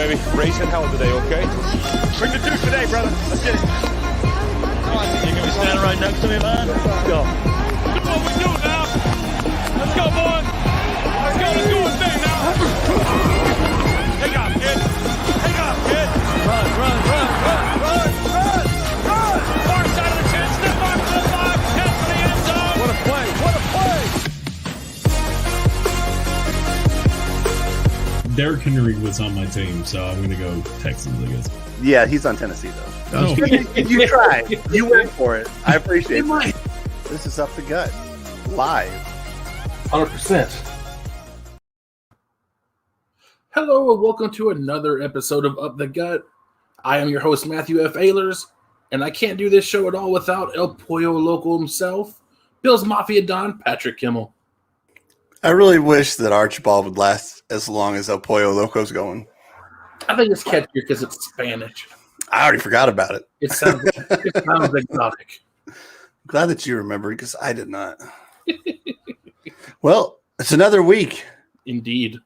baby. Raising hell today, okay? Bring the deuce today, brother. Let's get it. You're gonna be standing right next to me, man. Let's go. Come on, we do it now. Let's go, boys. Let's go. Let's do one thing now. Take off, kid. Take off, kid. Run. Far side of the 10. Step back to the 5. Head for the end zone. What a play. What a play. Derrick Henry was on my team, so I'm going to go Texans, I guess. Yeah, he's on Tennessee, though. Oh. You tried. You went for it. I appreciate it. This is Up the Gut, live. 100%. Hello and welcome to another episode of Up the Gut. I am your host, Matthew F. Ehlers, and I can't do this show at all without El Pollo Loco himself, Bill's Mafia Don, Patrick Kimmel. I really wish that Archibald would last as long as El Pollo Loco's going. I think it's catchier because it's Spanish. I already forgot about it. It sounds exotic. Glad that you remembered because I did not. Well, it's another week. Indeed.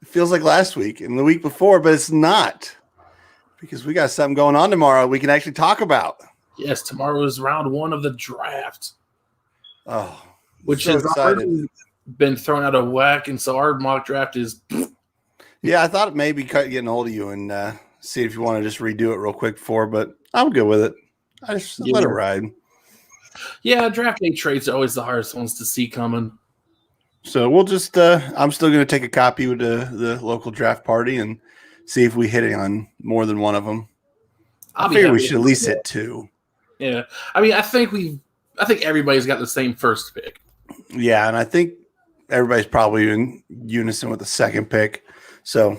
It feels like last week and the week before, but it's not because we got something going on tomorrow we can actually talk about. Yes, tomorrow is round one of the draft. Oh, which so has excited. already been thrown out of whack, and so our mock draft is. Yeah, I thought it may be getting a hold of you and see if you want to just redo it real quick but I'm good with it. I just let it ride. Yeah, draft day trades are always the hardest ones to see coming. So we'll just I'm still going to take a copy with the local draft party and see if we hit it on more than one of them. I figure we should at least hit two. Yeah. I mean, I think everybody's got the same first pick. Yeah, and I think everybody's probably in unison with the second pick. So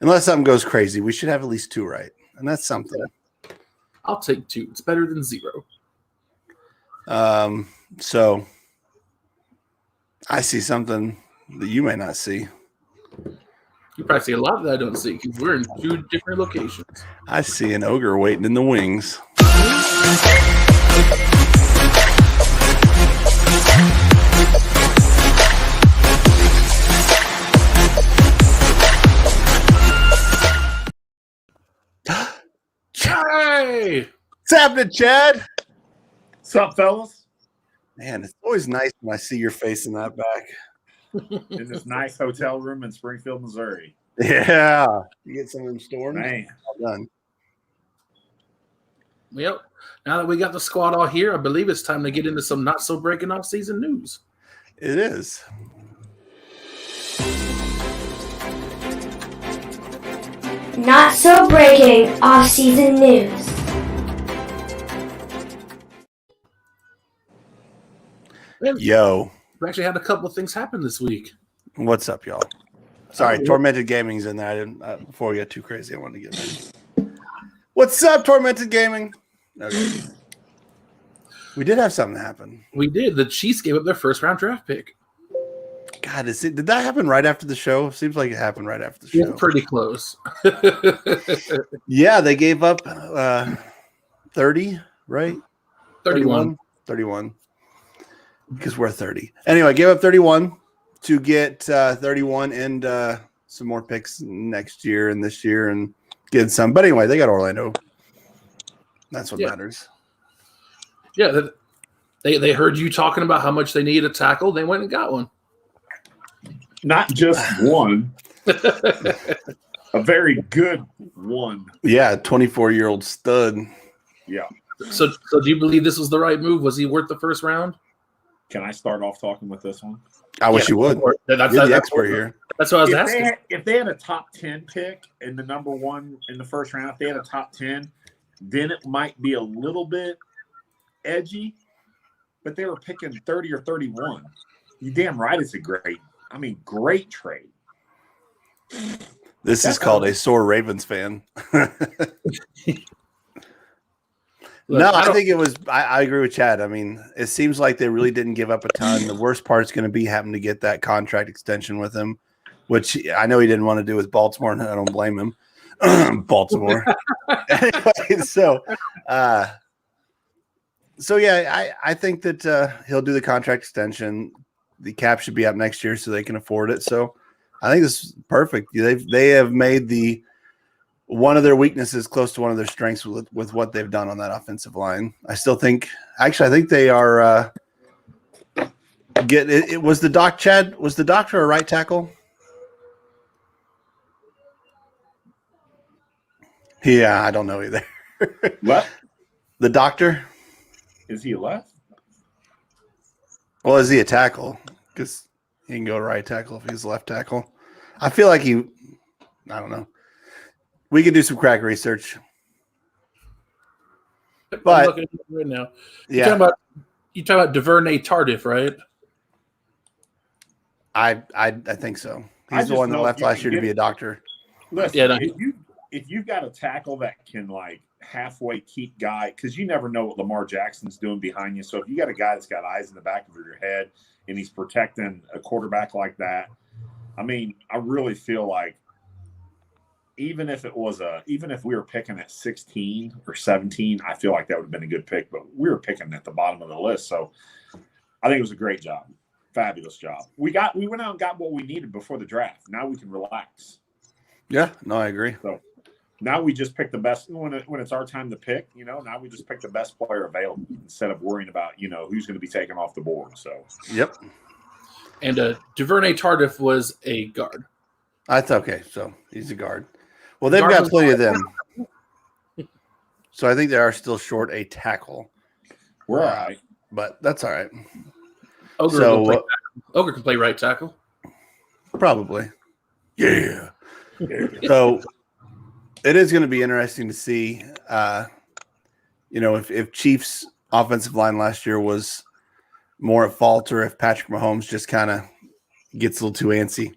unless something goes crazy, we should have at least two right. And that's something. I'll take two. It's better than zero. So I see something that you may not see. You probably see a lot that I don't see because we're in two different locations. I see an ogre waiting in the wings. Hey! What's happening, Chad? What's up, fellas? Man, it's always nice when I see your face in that back. In this nice hotel room in Springfield, Missouri. Yeah. You get some of them storms? Man. Well done. Yep. Now that we got the squad all here, I believe it's time to get into some not so breaking off season news. It is. Not so breaking off-season news. Yo. We actually had a couple of things happen this week. What's up, y'all? Sorry, Tormented Gaming's in there. I didn't before we got too crazy, I wanted to get ready. What's up, Tormented Gaming? Okay. We did have something happen. We did. The Chiefs gave up their first round draft pick. God, did that happen right after the show? Seems like it happened right after the show. Yeah, pretty close. Yeah, they gave up 30, right? 31. 31. Because we're 30. Anyway, gave up 31 to get 31 and some more picks next year and this year and get some. But anyway, they got Orlando. That's what matters. Yeah, they heard you talking about how much they needed a tackle. They went and got one. Not just one. A very good one. Yeah, 24-year-old stud. Yeah. So do you believe this was the right move? Was he worth the first round? Can I start off talking with this one? I wish you would. You're the expert here. That's what I was asking. If they had a top 10 pick and the number one in the first round, if they had a top 10, then it might be a little bit edgy. But they were picking 30 or 31. You damn right it's a great trade. This is called a sore Ravens fan. No, I think it was – I agree with Chad. I mean, it seems like they really didn't give up a ton. The worst part is going to be having to get that contract extension with him, which I know he didn't want to do with Baltimore, and I don't blame him. Baltimore. Anyway, so yeah, I think that he'll do the contract extension. The cap should be up next year so they can afford it. So I think this is perfect. They have made one of their weaknesses close to one of their strengths with what they've done on that offensive line. I think they are was the doctor a right tackle? Yeah, I don't know either. Left? The doctor? Is he a left? Well, is he a tackle? Because he can go right tackle if he's left tackle. I feel like I don't know. We could do some crack research. But I'm looking at it right now. Yeah, You talking about DuVernay Tardif, right? I think so. He's the one that left last year to be a doctor. Listen, Yeah, no, if you've got a tackle that can like halfway keep guy, because you never know what Lamar Jackson's doing behind you. So if you got a guy that's got eyes in the back of your head and he's protecting a quarterback like that, I mean, I really feel like even if we were picking at 16 or 17, I feel like that would have been a good pick. But we were picking at the bottom of the list, so I think it was a great job, fabulous job. We went out and got what we needed before the draft. Now we can relax. Yeah, no, I agree. So now we just pick the best when it's our time to pick. Now we just pick the best player available instead of worrying about who's going to be taken off the board. So yep. And DuVernay Tardif was a guard. That's okay. So he's a guard. Well, they've got plenty of them. So I think they are still short a tackle. We're all right. But that's all right. Ogre can play right tackle. Probably. Yeah. So it is going to be interesting to see, if Chiefs' offensive line last year was more at fault or if Patrick Mahomes just kind of gets a little too antsy.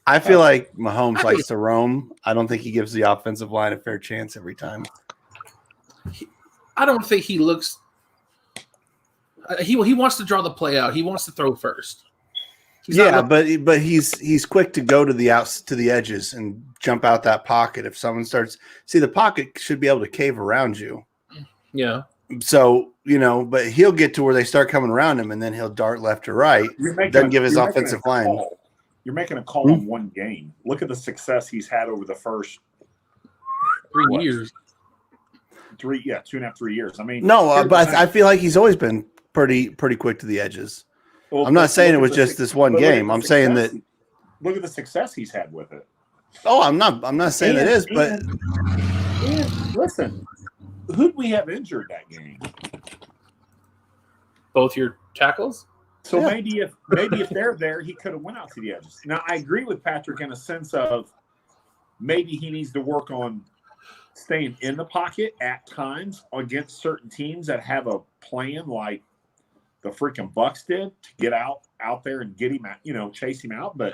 I feel like Mahomes likes to roam. I don't think he gives the offensive line a fair chance every time. I don't think he looks. He wants to draw the play out. He wants to throw first. But he's quick to go to the edges and jump out that pocket. If someone starts, the pocket should be able to cave around you. Yeah. So but he'll get to where they start coming around him, and then he'll dart left or right. Doesn't give his offensive line. You're making a call in one game. Look at the success he's had over the first 3 years. 2.5, 3 years. I mean, no, but I feel like he's always been pretty quick to the edges. Well, I'm not saying it was just this one game. I'm saying that. Look at the success he's had with it. Oh, I'm not saying it is, but listen, who'd we have injured that game? Both your tackles. So maybe if they're there, he could have went out to the edges. Now I agree with Patrick in a sense of maybe he needs to work on staying in the pocket at times against certain teams that have a plan like the freaking Bucks did to get out there and get him out, chase him out. But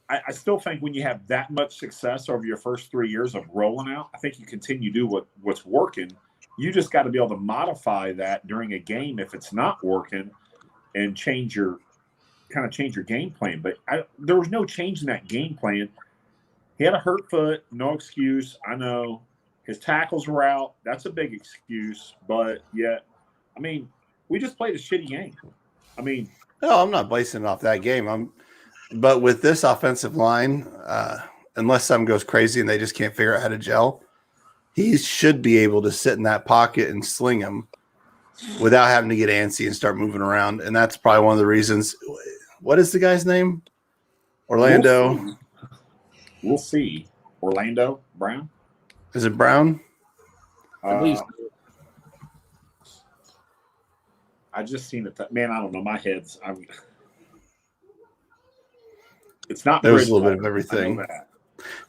I still think when you have that much success over your first 3 years of rolling out, I think you continue to do what's working. You just got to be able to modify that during a game if it's not working and change your game plan. But there was no change in that game plan. He had a hurt foot, no excuse. I know his tackles were out. That's a big excuse. But yet, I mean, we just played a shitty game. I mean, no, I'm not basing it off that game. But with this offensive line, unless something goes crazy and they just can't figure out how to gel, he should be able to sit in that pocket and sling him without having to get antsy and start moving around. And that's probably one of the reasons. What is the guy's name? Orlando. We'll see. Orlando Brown. Is it Brown? I believe so. I just seen it. Man, I don't know. My head's. It's not. There was a little bit of everything.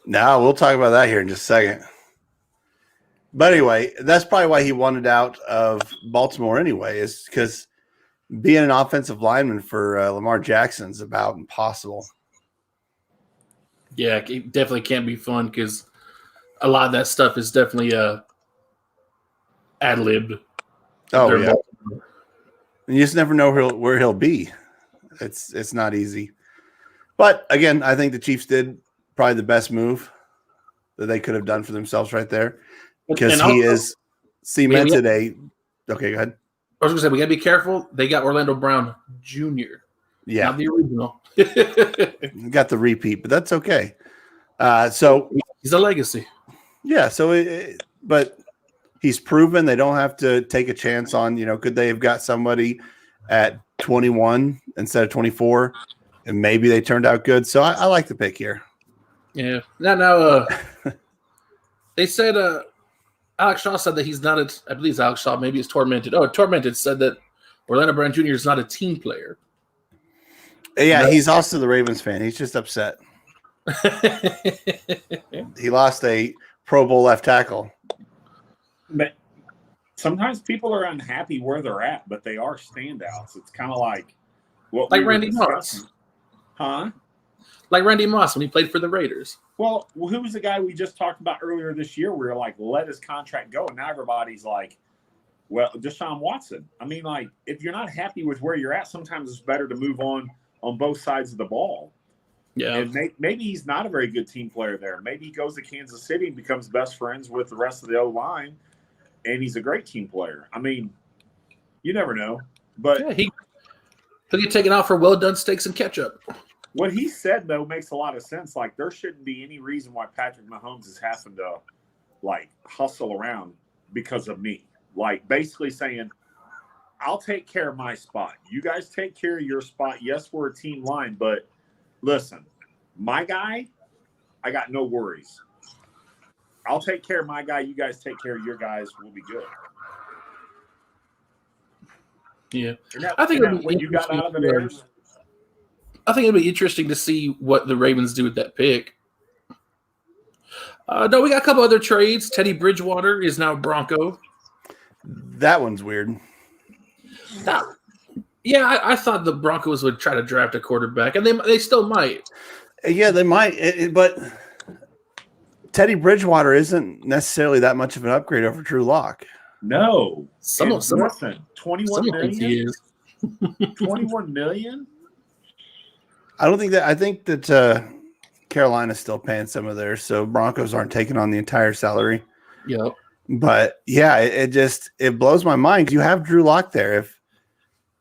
No, we'll talk about that here in just a second. But anyway, that's probably why he wanted out of Baltimore anyway, is because being an offensive lineman for Lamar Jackson's about impossible. Yeah, it definitely can't be fun because a lot of that stuff is definitely ad-libbed. Oh, yeah. And you just never know where he'll be. It's not easy. But, again, I think the Chiefs did probably the best move that they could have done for themselves right there. Because he is cemented okay, go ahead. I was going to say, we got to be careful. They got Orlando Brown Jr. Yeah. Not the original. Got the repeat, but that's okay. So he's a legacy. Yeah. So, but he's proven they don't have to take a chance on. Could they have got somebody at 21 instead of 24, and maybe they turned out good? So I like the pick here. Yeah. Now, they said Alex Shaw said that he's not I believe it's Alex Shaw. Maybe it's Tormented. Oh, Tormented said that Orlando Brown Jr. is not a team player. Yeah, he's also the Ravens fan. He's just upset. He lost a Pro Bowl left tackle. But sometimes people are unhappy where they're at, but they are standouts. It's kind of like what like Randy Moss. Huh? Like Randy Moss when he played for the Raiders. Well, who was the guy we just talked about earlier this year? We were like, let his contract go. And now everybody's like, well, Deshaun Watson. I mean, like, if you're not happy with where you're at, sometimes it's better to move on both sides of the ball. Yeah. And maybe he's not a very good team player there. Maybe he goes to Kansas City and becomes best friends with the rest of the O-line, and he's a great team player. I mean, you never know. But yeah, he'll get taken out for well-done steaks and ketchup. What he said, though, makes a lot of sense. Like, there shouldn't be any reason why Patrick Mahomes is having to, like, hustle around because of me. Like, basically saying, I'll take care of my spot. You guys take care of your spot. Yes, we're a team line, but listen, my guy, I got no worries. I'll take care of my guy. You guys take care of your guys. We'll be good. Yeah. I think when you got out of it, Aaron, I think it'll be interesting to see what the Ravens do with that pick. No, we got a couple other trades. Teddy Bridgewater is now Bronco. That one's weird. Yeah, I thought the Broncos would try to draft a quarterback, and they still might. Yeah, they might. But Teddy Bridgewater isn't necessarily that much of an upgrade over Drew Lock. No. Listen, 21 million? 21 million? I don't think that. I think that Carolina's still paying some of theirs, so Broncos aren't taking on the entire salary. Yep. But yeah, it blows my mind because you have Drew Lock there.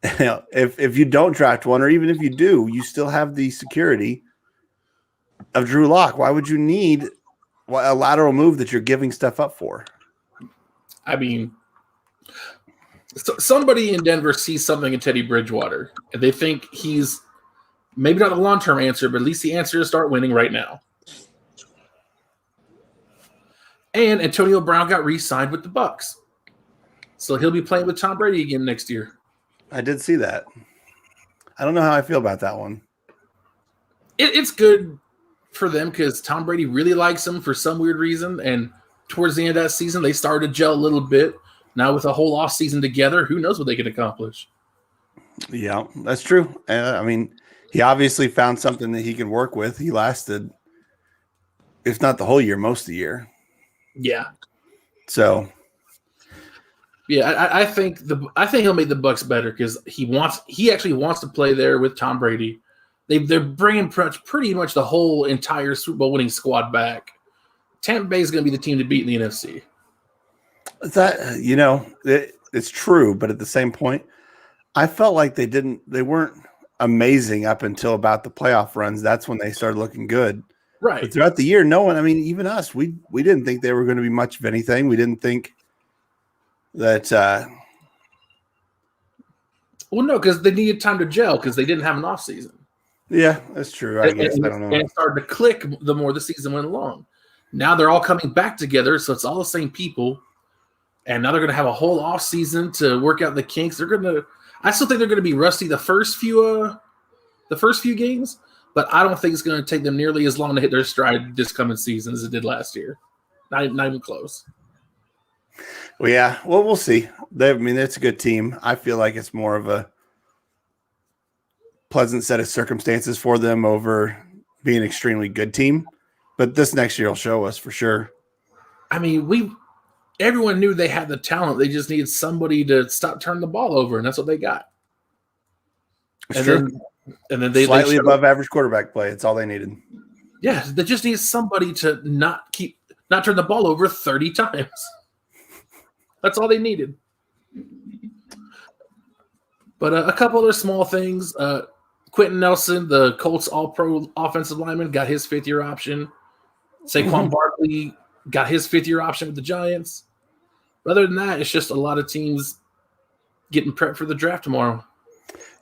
If you don't draft one, or even if you do, you still have the security of Drew Lock. Why would you need a lateral move that you're giving stuff up for? I mean, somebody in Denver sees something in Teddy Bridgewater, and they think he's maybe not the long-term answer, but at least the answer is start winning right now. And Antonio Brown got re-signed with the Bucs, so he'll be playing with Tom Brady again next year. I did see that. I don't know how I feel about that one. It's good for them because Tom Brady really likes him for some weird reason, and towards the end of that season, they started to gel a little bit. Now with a whole off season together, who knows what they can accomplish? Yeah, that's true. I mean, he obviously found something that he can work with. He lasted, if not the whole year, most of the year. Yeah. So. Yeah, I think he'll make the Bucs better because he actually wants to play there with Tom Brady. They're bringing pretty much the whole entire Super Bowl winning squad back. Tampa Bay is going to be the team to beat in the NFC. It's true, but at the same point, I felt like they weren't amazing up until about the playoff runs. That's when they started looking good. Right. But throughout the year, no one, I mean, even us, we didn't think they were going to be much of anything. We didn't think that. Well, no, because they needed time to gel because they didn't have an off season. Yeah, that's true. I guess I don't know. And it started to click the more the season went along. Now they're all coming back together, so it's all the same people. And now they're going to have a whole off season to work out the kinks. I still think they're going to be rusty the first few games, but I don't think it's going to take them nearly as long to hit their stride this coming season as it did last year. Not even close. Well, yeah. Well, we'll see. It's a good team. I feel like it's more of a pleasant set of circumstances for them over being an extremely good team. But this next year will show us for sure. I mean, everyone knew they had the talent. They just needed somebody to stop turning the ball over, and that's what they got. It's true. And then they slightly above average quarterback play. It's all they needed. Yeah, they just need somebody to not turn the ball over 30 times. That's all they needed. But a couple other small things. Quentin Nelson, the Colts All-Pro offensive lineman, got his 5th-year option. Saquon Barkley got his 5th-year option with the Giants. But other than that, it's just a lot of teams getting prepped for the draft tomorrow.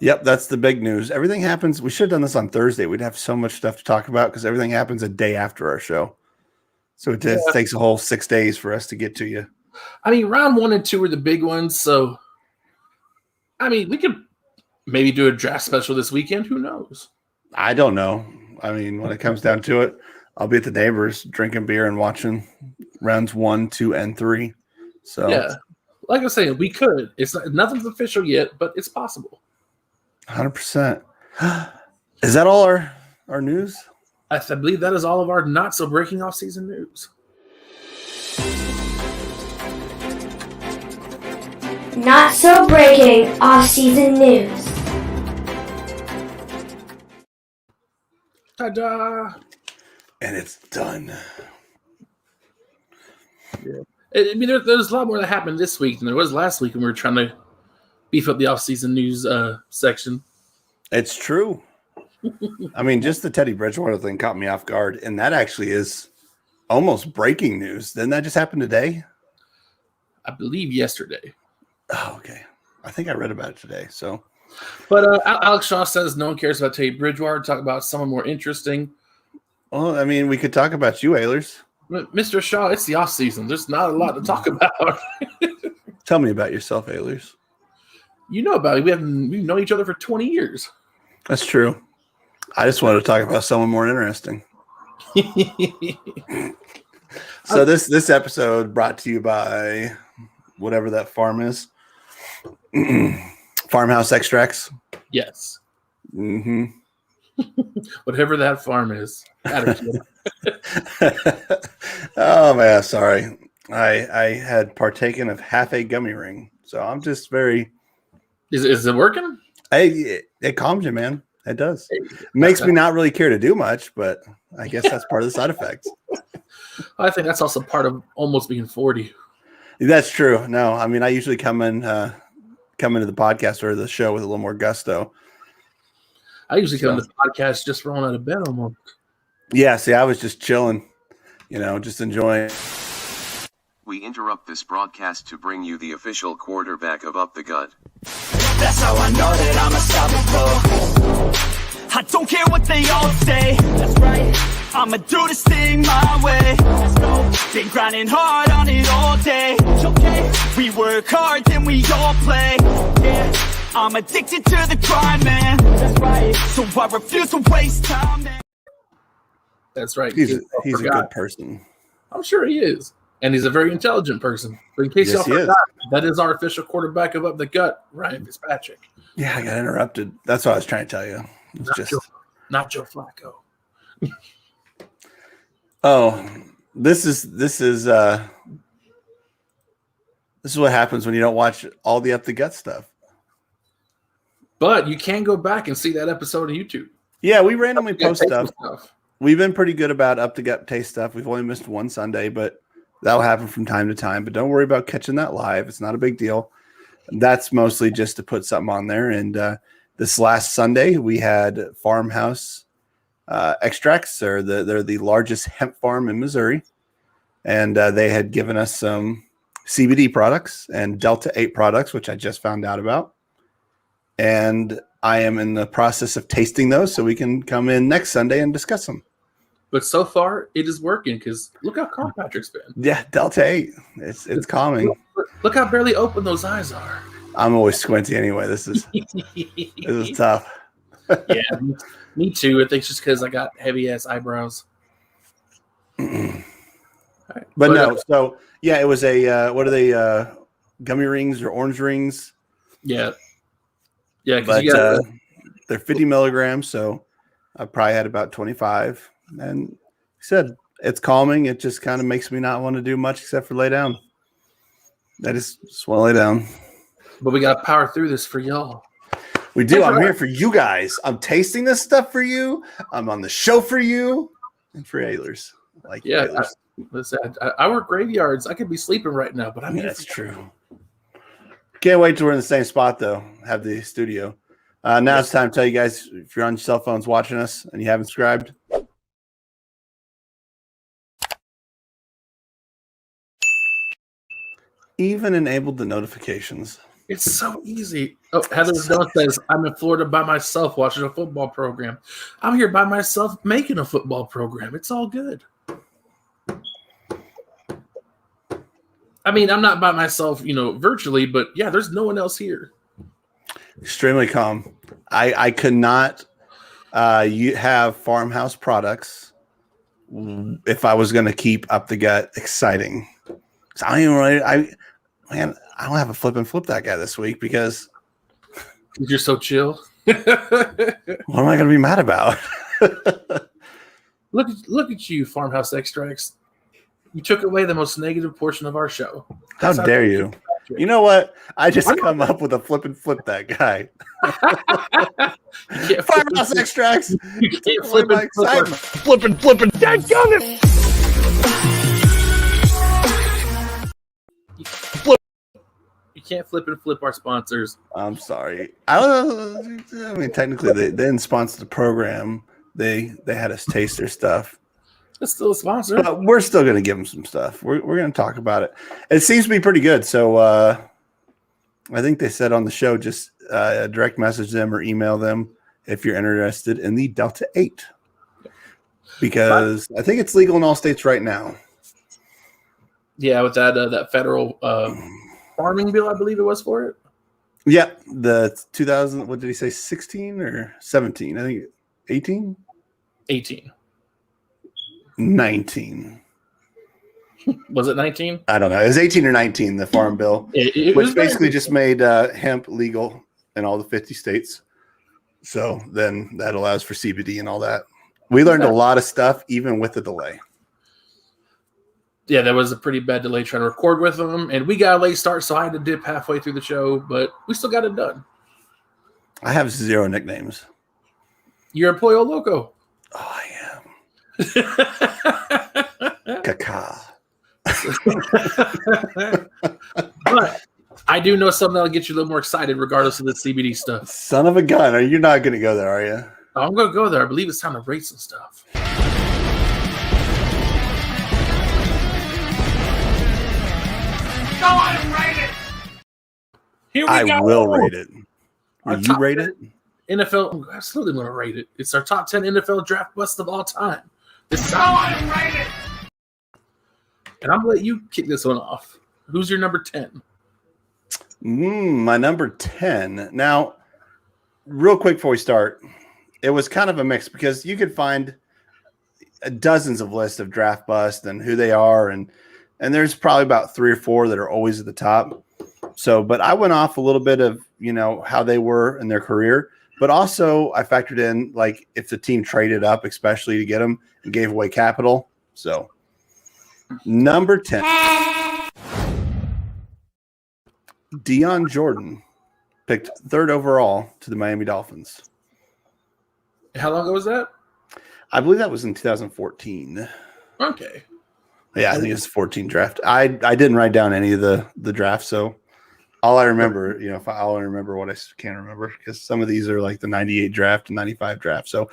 Yep, that's the big news. Everything happens. We should have done this on Thursday. We'd have so much stuff to talk about because everything happens a day after our show. So it just takes a whole 6 days for us to get to you. I mean, round 1 and 2 are the big ones. So, I mean, we could maybe do a draft special this weekend. Who knows? I don't know. I mean, when it comes down to it, I'll be at the neighbors drinking beer and watching rounds 1, 2, and 3. So yeah, like I was saying, we could. It's nothing's official yet, but it's possible. 100%. Is that all our news? I believe that is all of our not so breaking off season news. Not so breaking off season news. Ta-da! And it's done. Yeah. I mean, there's a lot more that happened this week than there was last week when we were trying to beef up the off-season news section. It's true. I mean, just the Teddy Bridgewater thing caught me off guard, and that actually is almost breaking news. Didn't that just happen today? I believe yesterday. Oh, okay. I think I read about it today. So, but Alex Shaw says no one cares about Teddy Bridgewater. Talk about someone more interesting. Well, I mean, we could talk about you, Ehlers. Mr. Shaw, it's the off season. There's not a lot to talk about. Tell me about yourself, Ehlers. You know about it. We've known each other for 20 years. That's true. I just wanted to talk about someone more interesting. So this episode brought to you by whatever that farm is. Farmhouse Extracts. Yes. Mm-hmm. Whatever that farm is. Oh man, sorry. I had partaken of half a gummy ring, so I'm just very. Is it working? It calms you, man. It does. It makes me not really care to do much, but I guess that's part of the side effects. I think that's also part of almost being 40. That's true. No, I mean I usually come into the podcast or the show with a little more gusto. I usually come to the podcast just rolling out of bed almost. Yeah, see, I was just chilling, just enjoying. We interrupt this broadcast to bring you the official quarterback of Up the Gut. That's how I know that I'm unstoppable. I don't care what they all say. That's right. I'ma do this thing my way. Let's go. Been grinding hard on it all day. It's okay. We work hard, then we all play. Yeah. I'm addicted to the grind, man. That's right. So I refuse to waste time, man. That's right. He's a good person. I'm sure he is. And he's a very intelligent person. But in case y'all forgot, that is our official quarterback of Up the Gut, Ryan Fitzpatrick. Yeah, I got interrupted. That's what I was trying to tell you. It's not Joe Flacco. Oh, this is what happens when you don't watch all the Up the Gut stuff. But you can go back and see that episode on YouTube. Yeah, we randomly post stuff. We've been pretty good about Up the Gut taste stuff. We've only missed one Sunday, but that'll happen from time to time. But don't worry about catching that live. It's not a big deal. That's mostly just to put something on there. And this last Sunday, we had Farmhouse Extracts. They're the largest hemp farm in Missouri. And they had given us some CBD products and Delta 8 products, which I just found out about. And I am in the process of tasting those so we can come in next Sunday and discuss them. But so far, it is working because look how calm Patrick's been. Yeah, Delta 8. It's calming. Look how barely open those eyes are. I'm always squinty anyway. This is tough. Yeah, me too. I think it's just because I got heavy-ass eyebrows. Right. But no, so, yeah, it was a, what are they, gummy rings or orange rings? Yeah. Yeah, but they're 50 milligrams, so I probably had about 25. And he said it's calming. It just kind of makes me not want to do much except for lay down. I just want to lay down. But we got to power through this for y'all. We do. I'm here for you guys. I'm tasting this stuff for you. I'm on the show for you and for Ehlers. Listen, I work graveyards. I could be sleeping right now, but I'm here. That's true. Can't wait till we're in the same spot, though. Have the studio. Now it's time to tell you guys, if you're on your cell phones watching us and you haven't subscribed, even enabled the notifications. It's so easy. Oh, Heather Stone says, I'm in Florida by myself watching a football program. I'm here by myself making a football program. It's all good. I mean, I'm not by myself, virtually, but yeah, there's no one else here. Extremely calm. I could not you have farmhouse products if I was going to keep Up the Gut exciting. So I don't have a flip that guy this week because you're so chill. What am I going to be mad about? Look at you, Farmhouse Extracts. You took away the most negative portion of our show. How dare you? You know what? I just come up with a flip that guy. Farmhouse Extracts. You can't flip Flipping. Dadgummit. You can't flip our sponsors. I'm sorry. I mean, technically, they didn't sponsor the program. They had us taste their stuff. It's still a sponsor. But we're still going to give them some stuff. We're going to talk about it. It seems to be pretty good. So I think they said on the show, just direct message them or email them if you're interested in the Delta 8. Because I think it's legal in all states right now. Yeah, with that federal farming bill, I believe it was for it. Yeah, the 2000, what did he say, 16 or 17? I think 18? 18. 19. Was it 19? I don't know. It was 18 or 19, the farm bill, which basically just made hemp legal in all the 50 states. So then that allows for CBD and all that. We learned a lot of stuff, even with the delay. Yeah, that was a pretty bad delay trying to record with them. And we got a late start, so I had to dip halfway through the show, but we still got it done. I have 0 nicknames. You're a Pollo Loco. Oh, I am. Caca. But I do know something that'll get you a little more excited regardless of the CBD stuff. Son of a gun. You're not going to go there, are you? I'm going to go there. I believe it's time to rate some stuff. Go on and rate it. Here we go. I will rate it. Will you rate it? NFL, I'm absolutely going to rate it. It's our top 10 NFL draft bust of all time. This is Go on and rate it. And I'm going to let you kick this one off. Who's your number 10? My number 10. Now, real quick before we start, it was kind of a mix because you could find dozens of lists of draft bust and who they are, and there's probably about 3 or 4 that are always at the top. So, but I went off a little bit of, how they were in their career, but also I factored in like if the team traded up, especially to get them and gave away capital. So, number 10, Deion Jordan, picked 3rd overall to the Miami Dolphins. How long ago was that? I believe that was in 2014. Okay. Yeah, I think it's 14 draft. I didn't write down any of the draft, so all I remember, if I only remember what I can't remember, because some of these are like the 98 draft and 95 draft. So,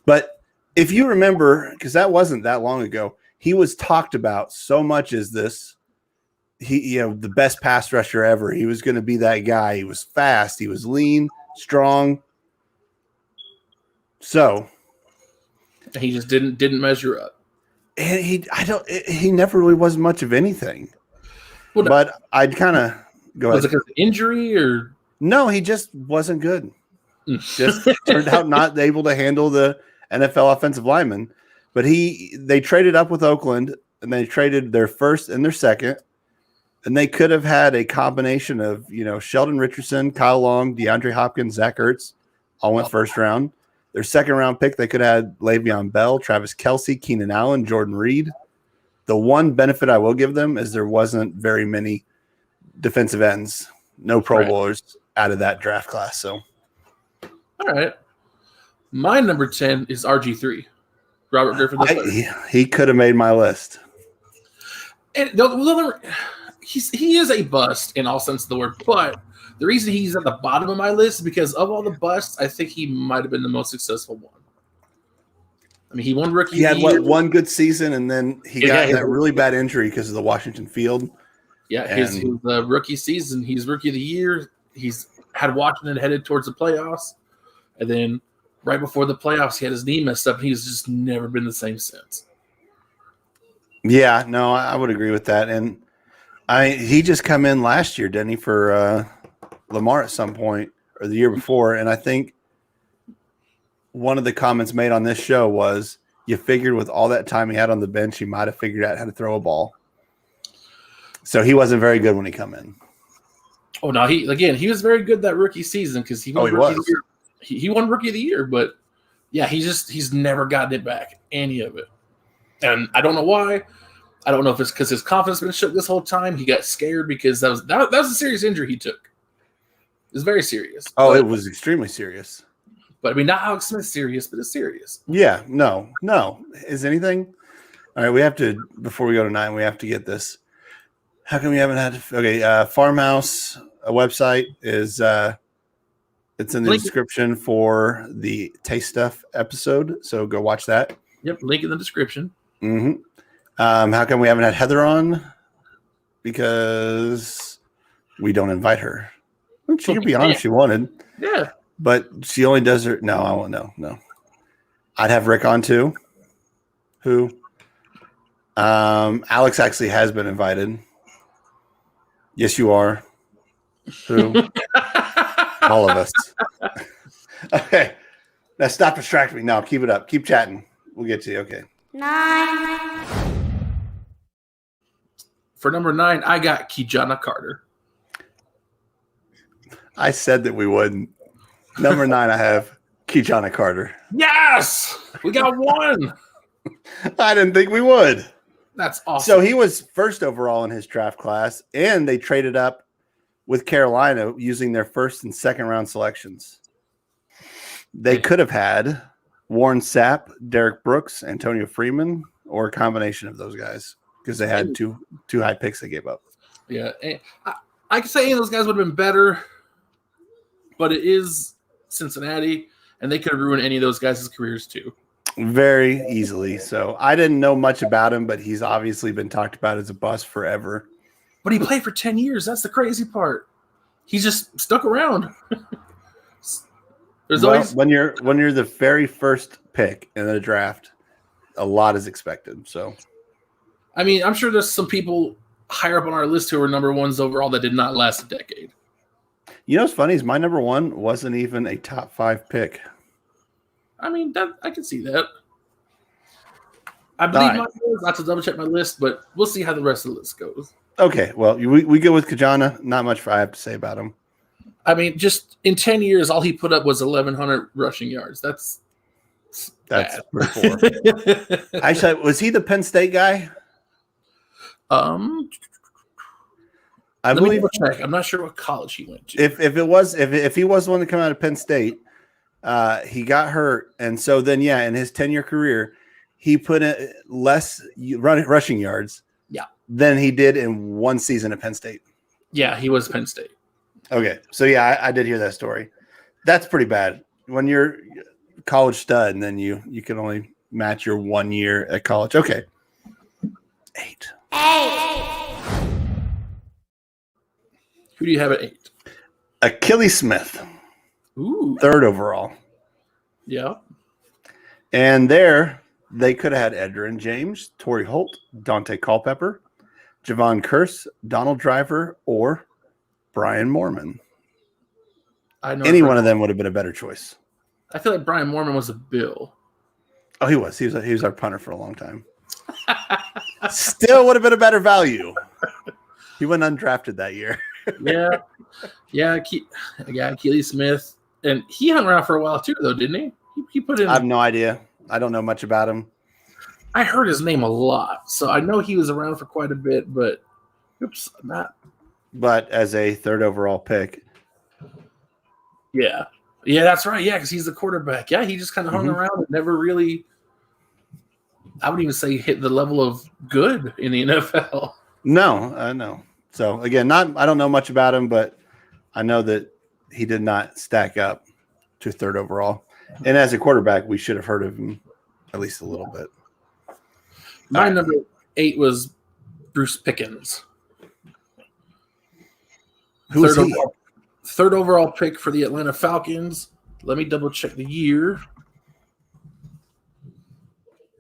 but if you remember, because that wasn't that long ago, he was talked about so much as this, the best pass rusher ever. He was going to be that guy. He was fast. He was lean, strong. So he just didn't measure up. And he never really was much of anything. Well, but I'd kind of go ahead. Was it because of injury or no? He just wasn't good. Just turned out not able to handle the NFL offensive lineman. But they traded up with Oakland, and they traded their 1st and their 2nd, and they could have had a combination of Sheldon Richardson, Kyle Long, DeAndre Hopkins, Zach Ertz, all went 1st round. Their 2nd round pick, they could have had Le'Veon Bell, Travis Kelce, Keenan Allen, Jordan Reed. The one benefit I will give them is there wasn't very many defensive ends, no Pro Bowlers out of that draft class. So, all right, my number 10 is RG3, Robert Griffin. He could have made my list. And he is a bust in all sense of the word, but The reason he's at the bottom of my list is because of all the busts, I think he might have been the most successful one. I mean, he won Rookie He of had the Year. one good season, and then he got that really bad injury because of the Washington field. Yeah, his rookie season, he's Rookie of the Year. He's had Washington headed towards the playoffs, and then right before the playoffs, he had his knee messed up, and he's just never been the same since. Yeah, no, I would agree with that. And he just come in last year, didn't he, for Lamar at some point, or the year before? And I think one of the comments made on this show was you figured with all that time he had on the bench, he might have figured out how to throw a ball. So he wasn't very good when he come in. Oh no, he was very good that rookie season because he won Rookie of the Year. He won Rookie of the Year, but yeah, he's never gotten it back, any of it. And I don't know why. I don't know if it's because his confidence been shook this whole time. He got scared because that was a serious injury he took. It was very serious. Oh, it was extremely serious. But I mean, not Alex Smith serious, but it's serious. Yeah, no. Is anything? All right, we have to, before we go to 9, we have to get this. How come we haven't had? Okay, Farmhouse, a website is it's in the description for the Taste Stuff episode. So go watch that. Yep, link in the description. Mm-hmm. How come we haven't had Heather on? Because we don't invite her. She could be on if she wanted. Yeah. But she only does her. No, I won't. No. I'd have Rick on too. Who? Alex actually has been invited. Yes, you are. Who? All of us. Okay. Now stop distracting me. No, keep it up. Keep chatting. We'll get to you. Okay. 9. For number 9, I got Kijana Carter. I said that we wouldn't. Number 9, I have Kijana Carter. Yes! We got one. I didn't think we would. That's awesome. So he was first overall in his draft class, and they traded up with Carolina using their first and second round selections. They could have had Warren Sapp, Derek Brooks, Antonio Freeman, or a combination of those guys because they had two high picks they gave up. Yeah. I could say any of those guys would have been better, but it is Cincinnati, and they could have ruined any of those guys' careers too. Very easily. So I didn't know much about him, but he's obviously been talked about as a bust forever. But he played for 10 years. That's the crazy part. He just stuck around. When you're the very first pick in the draft, a lot is expected. So, I mean, I'm sure there's some people higher up on our list who were number ones overall that did not last a decade. You know what's funny is my number 1 wasn't even a top 5 pick. I mean, I can see that. I believe mine was. I have to double check my list, but we'll see how the rest of the list goes. Okay, well, we go with Kijana. Not much I have to say about him. I mean, just in 10 years, all he put up was 1,100 rushing yards. That's pretty poor. Actually, was he the Penn State guy? I believe. Check. I'm not sure what college he went to. If he was the one to come out of Penn State, he got hurt, and so then in his 10-year career, he put in less rushing yards. Yeah. Than he did in one season at Penn State. Yeah, he was Penn State. Okay, so I did hear that story. That's pretty bad. When you're a college stud, and then you can only match your 1 year at college. Okay. 8. Who do you have at 8? Achilles Smith. Ooh. 3rd overall. Yeah. And there, they could have had Edgerrin James, Torrey Holt, Dante Culpepper, Javon Curse, Donald Driver, or Brian Moorman. Any one of them would have been a better choice. I feel like Brian Moorman was a Bill. Oh, he was. He was our punter for a long time. Still would have been a better value. He went undrafted that year. Yeah, Achilles Smith. And he hung around for a while too, though, didn't he? He put in. I have no idea. I don't know much about him. I heard his name a lot, so I know he was around for quite a bit, but not. But as a 3rd overall pick. Yeah, that's right. Yeah, because he's the quarterback. Yeah, he just kind of hung around and never really, I wouldn't even say hit the level of good in the NFL. No. So again, I don't know much about him, but I know that he did not stack up to third overall. And as a quarterback, we should have heard of him at least a little bit. My number 8 was Bruce Pickens. Who's he? Third overall pick for the Atlanta Falcons. Let me double check the year.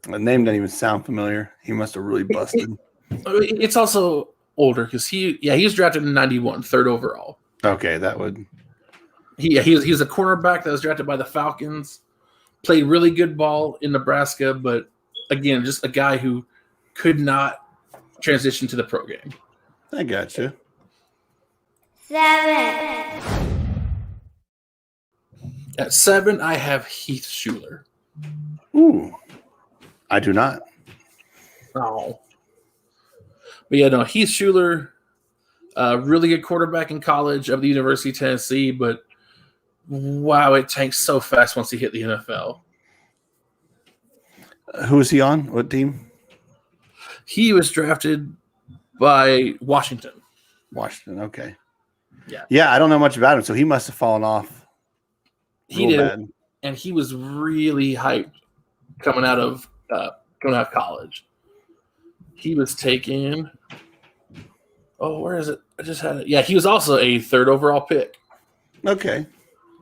The name doesn't even sound familiar. He must have really busted. It's also older because he was drafted in 91, third overall. Okay, that would. He was a cornerback that was drafted by the Falcons. Played really good ball in Nebraska, but again, just a guy who could not transition to the pro game. I got you. 7. At 7, I have Heath Schuler. Ooh, I do not. Oh. But yeah, no, Heath Schuler, really good quarterback in college of the University of Tennessee, but wow, it tanks so fast once he hit the NFL. Who is he on? What team? He was drafted by Washington. Washington, okay. Yeah, I don't know much about him, so he must have fallen off. He did, bad. And he was really hyped coming out of college. He was taken. Oh, where is it? I just had it. Yeah, he was also a third overall pick. Okay.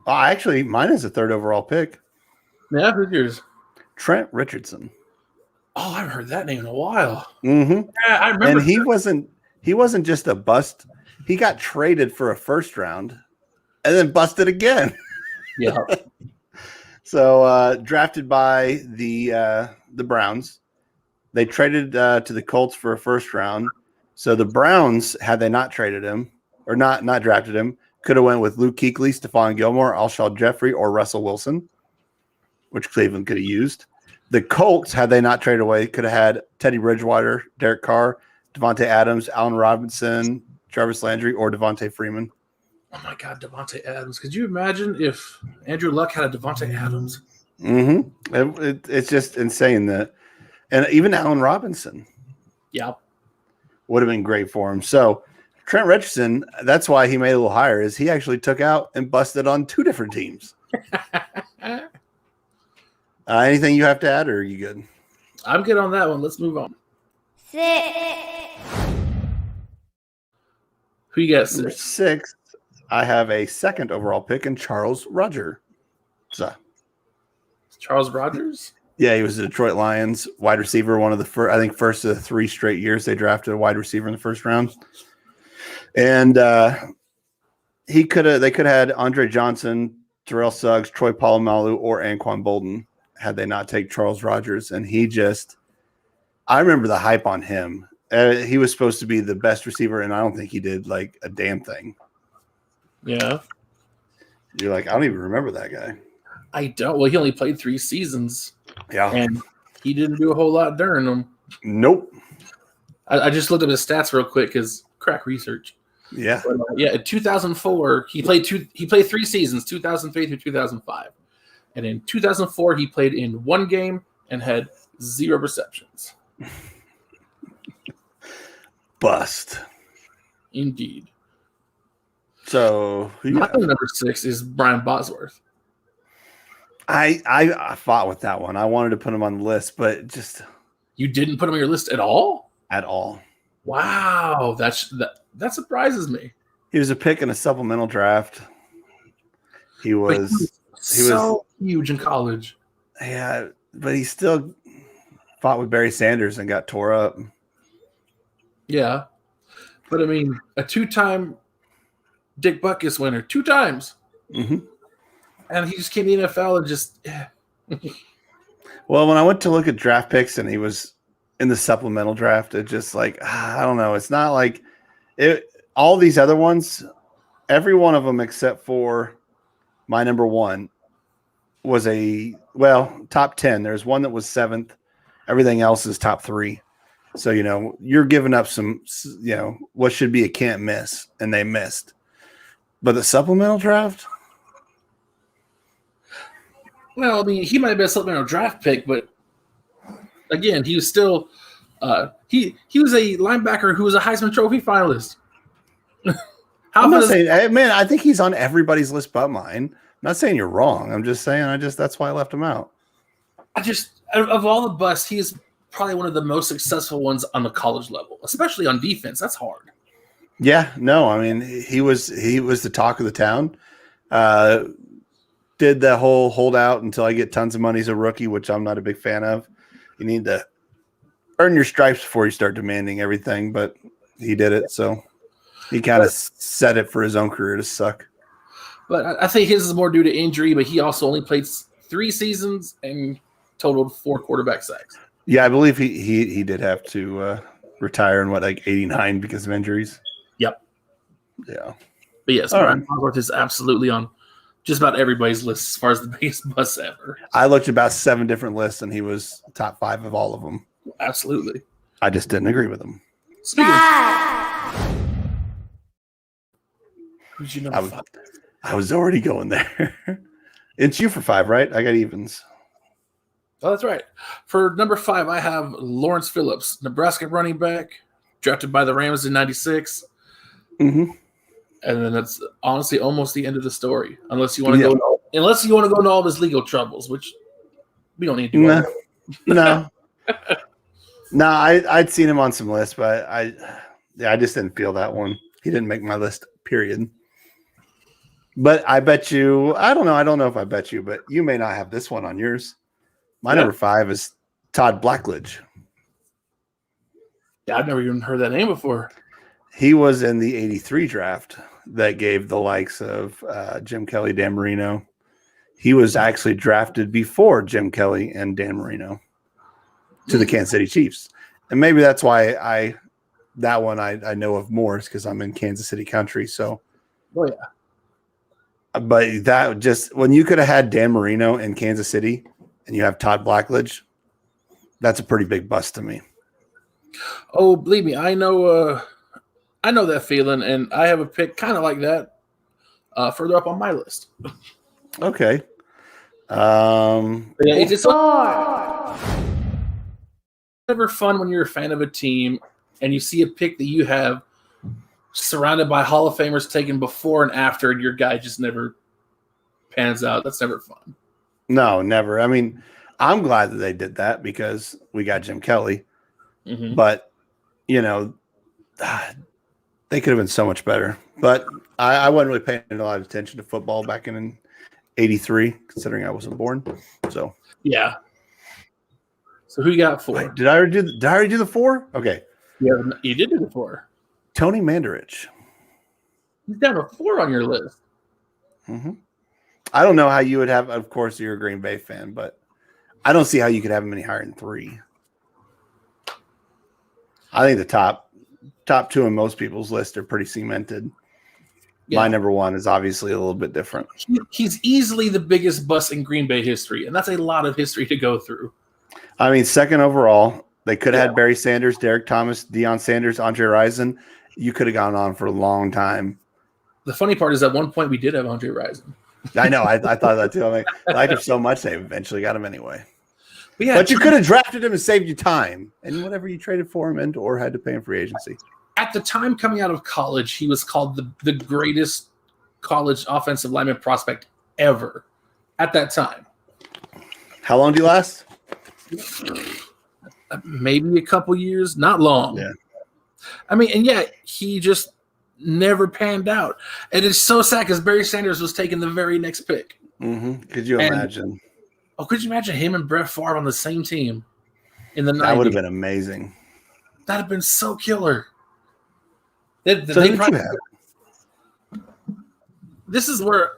Actually, mine is a third overall pick. Yeah, who's yours? Trent Richardson. Oh, I haven't heard that name in a while. Mm-hmm. Yeah, I remember. And he wasn't just a bust. He got traded for a first round and then busted again. Yeah. So drafted by the Browns. They traded to the Colts for a first round. So the Browns, had they not traded him or not drafted him, could have went with Luke Kuechly, Stephon Gilmore, Alshon Jeffrey, or Russell Wilson, which Cleveland could have used. The Colts, had they not traded away, could have had Teddy Bridgewater, Derek Carr, Devontae Adams, Allen Robinson, Jarvis Landry, or Devontae Freeman. Oh my God, Devontae Adams! Could you imagine if Andrew Luck had a Devontae Adams? Mm-hmm. It's just insane that, and even Allen Robinson, would have been great for him. So Trent Richardson, that's why he made it a little higher. Is he actually took out and busted on 2 different teams? Anything you have to add, or are you good? I'm good on that one. Let's move on. 6. Who you got? Number 6, I have a second overall pick in Charles Rogers. Charles Rogers? Yeah, he was the Detroit Lions wide receiver, one of the first of the 3 straight years they drafted a wide receiver in the first round. And they could have had Andre Johnson, Terrell Suggs, Troy Polamalu, or Anquan Bolden had they not take Charles Rogers. And I remember the hype on him. He was supposed to be the best receiver, and I don't think he did like a damn thing. Yeah. You're like, I don't even remember that guy. I don't. Well, he only played 3 seasons. Yeah. And he didn't do a whole lot during them. Nope. I just looked up his stats real quick because crack research. Yeah. But, in 2004, he played 3 seasons, 2003 through 2005. And in 2004, he played in 1 game and had 0 receptions. Bust. Indeed. So my number 6 is Brian Bosworth. I fought with that one. I wanted to put him on the list, but just you didn't put him on your list at all? At all. Wow, that surprises me. He was a pick in a supplemental draft. He was huge in college. Yeah, but he still fought with Barry Sanders and got tore up. Yeah. But I mean, a 2-time Dick Butkus winner, 2 times. Mm-hmm. And he just came to the NFL and just Well, when I went to look at draft picks and he was in the supplemental draft, it just like, I don't know. It's not like it. All these other ones, every one of them except for my number 1 was top 10. There's one that was 7th. Everything else is top 3. So, you're giving up some, what should be a can't miss, and they missed. But the supplemental draft? Well, I mean, he might have been a supplemental draft pick, but again, he was still he was a linebacker who was a Heisman Trophy finalist. I'm not saying, man, I think he's on everybody's list but mine. I'm not saying you're wrong. I'm just saying that's why I left him out. Of all the busts, he is probably one of the most successful ones on the college level, especially on defense. That's hard. Yeah, no, I mean, he was the talk of the town. Did the whole holdout until I get tons of money as a rookie, which I'm not a big fan of. You need to earn your stripes before you start demanding everything, but he did it, so he kind of set it for his own career to suck. But I think his is more due to injury, but he also only played 3 seasons and totaled 4 quarterback sacks. Yeah, I believe he did have to retire in 89 because of injuries. Yep. Yeah. But yes, Brian Bosworth is absolutely on just about everybody's list as far as the biggest bust ever. I looked at about 7 different lists, and he was top 5 of all of them. Absolutely. I just didn't agree with him. Speaking who's your number 5? I was already going there. It's you for 5, right? I got evens. Oh, that's right. For number 5, I have Lawrence Phillips, Nebraska running back, drafted by the Rams in '96. Mm-hmm. And then that's honestly almost the end of the story, unless you want to go into all of his legal troubles, which we don't need to do. No. No, I'd seen him on some lists, but I just didn't feel that one. He didn't make my list, period. But I bet you, I don't know if I bet you, but you may not have this one on yours. My number 5 is Todd Blackledge. Yeah, I've never even heard that name before. He was in the '83 draft that gave the likes of Jim Kelly, Dan Marino. He was actually drafted before Jim Kelly and Dan Marino to the Kansas City Chiefs. And maybe that's why I know of more, is because I'm in Kansas City country. So, oh yeah. But that just, when you could have had Dan Marino in Kansas City and you have Todd Blackledge, that's a pretty big bust to me. Oh, believe me, I know that feeling, and I have a pick kind of like that further up on my list. Okay. It's just never fun when you're a fan of a team and you see a pick that you have surrounded by Hall of Famers taken before and after, and your guy just never pans out. That's never fun. No, never. I mean, I'm glad that they did that because we got Jim Kelly. Mm-hmm. But, they could have been so much better. But I wasn't really paying a lot of attention to football back in '83, considering I wasn't born. So yeah. So who you got 4? Wait, did I already do the 4? Okay. Yeah, you did do the 4. Tony Mandarich. He's down a 4 on your list. Mm-hmm. I don't know how you would have. Of course, you're a Green Bay fan, but I don't see how you could have him any higher than 3. I think the top 2 in most people's list are pretty cemented. Yeah. My number 1 is obviously a little bit different. He's easily the biggest bust in Green Bay history, and that's a lot of history to go through. I mean, 2nd overall. They could have had Barry Sanders, Derek Thomas, Deion Sanders, Andre Rison. You could have gone on for a long time. The funny part is at one point we did have Andre Rison. I know. I thought that too. I mean, I liked him so much they eventually got him anyway. But you could have drafted him and saved you time and whatever you traded for him and or had to pay him free agency. At the time coming out of college, he was called the greatest college offensive lineman prospect ever at that time. How long do you last? Maybe a couple years, not long. Yeah. I mean, and yeah, he just never panned out. And it's so sad because Barry Sanders was taking the very next pick. Mm-hmm. Could you imagine? Could you imagine him and Brett Favre on the same team in the 90s? That would have been amazing. That'd have been so killer. This is where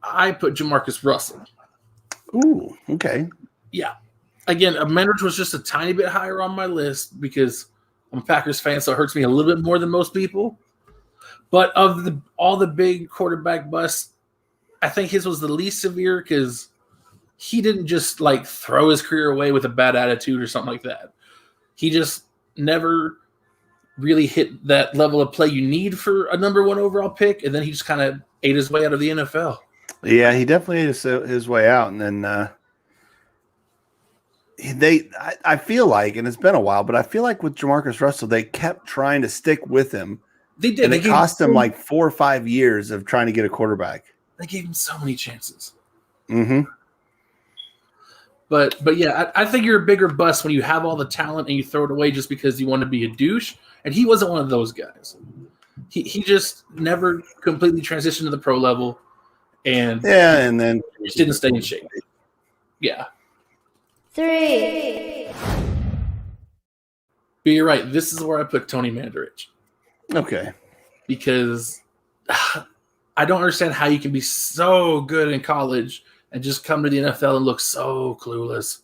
I put Jamarcus Russell. Ooh, okay. Yeah. Again, Mandarich was just a tiny bit higher on my list because I'm a Packers fan, so it hurts me a little bit more than most people. But of all the big quarterback busts, I think his was the least severe because he didn't just throw his career away with a bad attitude or something like that. He just never really hit that level of play you need for a number 1 overall pick, and then he just kind of ate his way out of the NFL. Yeah, he definitely ate his way out, and then I feel like, and it's been a while, but I feel like with Jamarcus Russell, they kept trying to stick with him They did. And it cost them like 4 or 5 years of trying to get a quarterback. They gave him so many chances. Mm-hmm. But yeah, I think you're a bigger bust when you have all the talent and you throw it away just because you want to be a douche. And he wasn't one of those guys. He just never completely transitioned to the pro level, and then just didn't stay in shape. Yeah. 3. But you're right. This is where I put Tony Mandarich. Okay. Because I don't understand how you can be so good in college and just come to the NFL and look so clueless.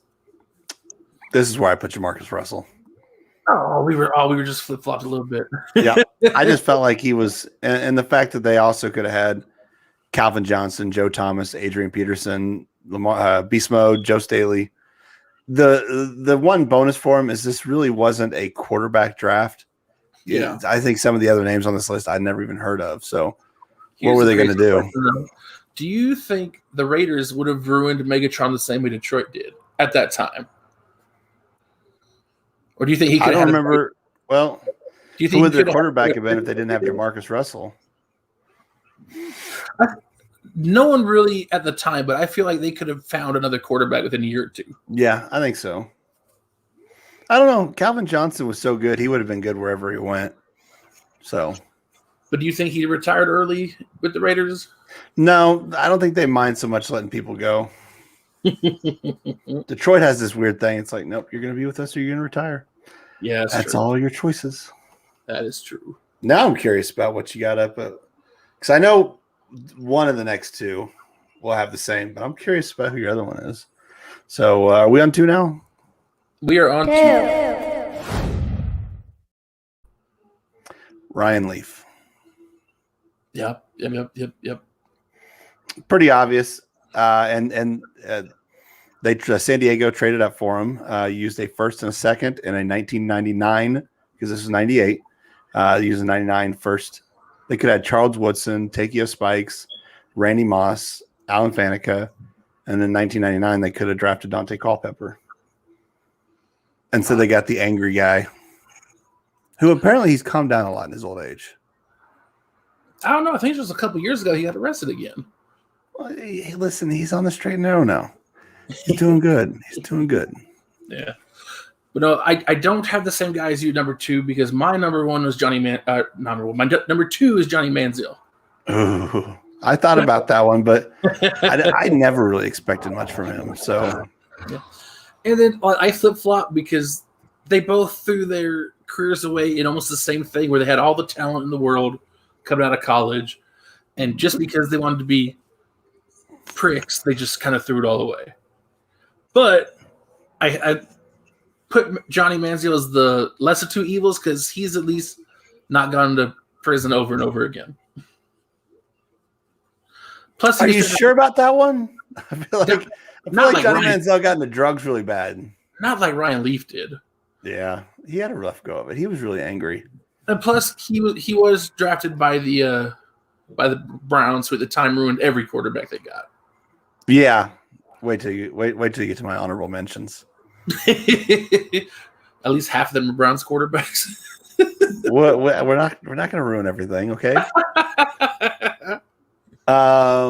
This is where I put Jamarcus Russell. We were just flip-flopped a little bit. Yeah. I just felt like he was, and the fact that they also could have had Calvin Johnson, Joe Thomas, Adrian Peterson, Beast Mode, Joe Staley. The one bonus for him is this really wasn't a quarterback draft. Yeah. I think some of the other names on this list I'd never even heard of. So what were they going to do? Do you think the Raiders would have ruined Megatron the same way Detroit did at that time? Or do you think he could I don't remember. Well, do you who think would their quarterback have been if they didn't have Jamarcus Russell? No one really at the time, but I feel like they could have found another quarterback within a year or two. Yeah, I think so. I don't know. Calvin Johnson was so good. He would have been good wherever he went. So, but do you think he retired early with the Raiders? No, I don't think they mind so much letting people go. Detroit has this weird thing. It's like, nope, you're going to be with us or you're going to retire. Yeah, that's true. all your choices. That is true. Now I'm curious about what you got up, because I know one of the next two will have the same, but I'm curious about who your other one is. So are we on 2 now? We are on 2. Ryan Leaf. Yep. Pretty obvious. And they San Diego traded up for him. Used a first and a second in a 1999 because this is 98. Using 99 first. They could have had Charles Woodson, Takeo Spikes, Randy Moss, Alan Faneca, and then 1999 they could have drafted Dante Culpepper. And so they got the angry guy, who apparently he's calmed down a lot in his old age. I don't know. I think it was a couple years ago he got arrested again. Well, hey, listen, he's on the straight and narrow now. He's doing good. He's doing good. Yeah. But no, I don't have the same guy as you, number 2, because my number 1 was Johnny My number 2 is Johnny Manziel. Ooh, I thought about that one, but I never really expected much from him. So, yeah. And then I flip-flop because they both threw their careers away in almost the same thing, where they had all the talent in the world coming out of college, and just because they wanted to be pricks, they just kind of threw it all away. But I put Johnny Manziel as the lesser 2 evils because he's at least not gone to prison over and over again. Plus, are you sure about that one? I feel like Johnny Manziel got into drugs really bad. Not like Ryan Leaf did. Yeah, he had a rough go of it. He was really angry. And plus, he was drafted by the Browns, who at the time ruined every quarterback they got. Yeah, wait till you get to my honorable mentions. At least half of them are Browns quarterbacks. We're not going to ruin everything, okay?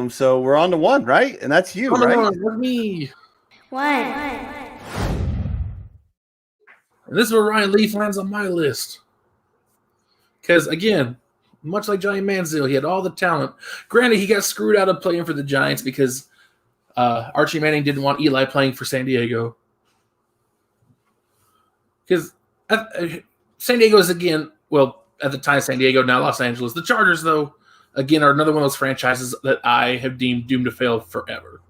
So we're on to 1, right? And that's you, right? That's me. 1. And this is where Ryan Leaf lands on my list. Because again, much like Johnny Manziel, he had all the talent. Granted, he got screwed out of playing for the Giants because Archie Manning didn't want Eli playing for San Diego. Because San Diego is, again, well, at the time, San Diego, now Los Angeles. The Chargers, though, again, are another one of those franchises that I have deemed doomed to fail forever.